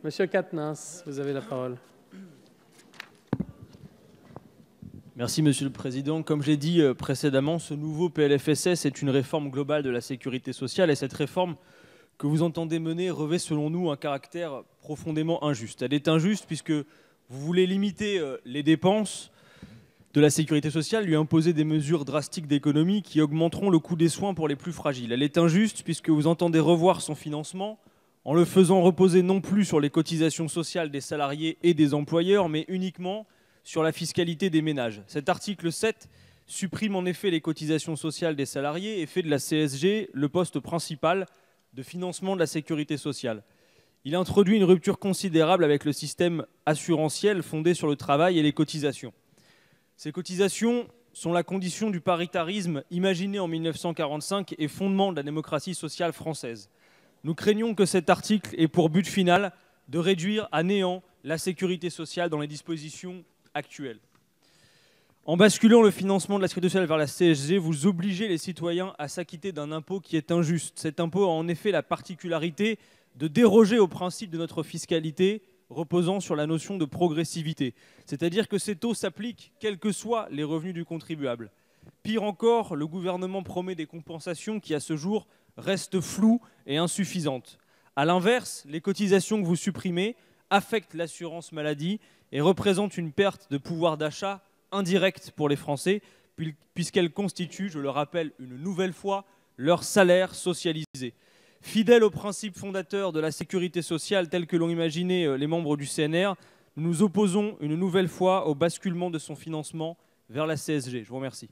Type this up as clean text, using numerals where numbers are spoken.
Monsieur Quatennens, vous avez la parole. Merci Monsieur le Président. Comme j'ai dit précédemment, ce nouveau PLFSS est une réforme globale de la sécurité sociale et cette réforme que vous entendez mener revêt selon nous un caractère profondément injuste. Elle est injuste puisque vous voulez limiter les dépenses de la sécurité sociale, lui imposer des mesures drastiques d'économie qui augmenteront le coût des soins pour les plus fragiles. Elle est injuste puisque vous entendez revoir son financement en le faisant reposer non plus sur les cotisations sociales des salariés et des employeurs, mais uniquement sur la fiscalité des ménages. Cet article 7 supprime en effet les cotisations sociales des salariés et fait de la CSG le poste principal de financement de la sécurité sociale. Il introduit une rupture considérable avec le système assurantiel fondé sur le travail et les cotisations. Ces cotisations sont la condition du paritarisme imaginé en 1945 et fondement de la démocratie sociale française. Nous craignons que cet article ait pour but final de réduire à néant la sécurité sociale dans les dispositions actuelles. En basculant le financement de la sécurité sociale vers la CSG, vous obligez les citoyens à s'acquitter d'un impôt qui est injuste. Cet impôt a en effet la particularité de déroger au principe de notre fiscalité reposant sur la notion de progressivité. C'est-à-dire que ces taux s'appliquent quels que soient les revenus du contribuable. Pire encore, le gouvernement promet des compensations qui, à ce jour, restent floues et insuffisantes. A l'inverse, les cotisations que vous supprimez affectent l'assurance maladie et représentent une perte de pouvoir d'achat indirecte pour les Français, puisqu'elles constituent, je le rappelle une nouvelle fois, leur salaire socialisé. Fidèles aux principes fondateurs de la sécurité sociale tels que l'ont imaginé les membres du CNR, nous nous opposons une nouvelle fois au basculement de son financement vers la CSG. Je vous remercie.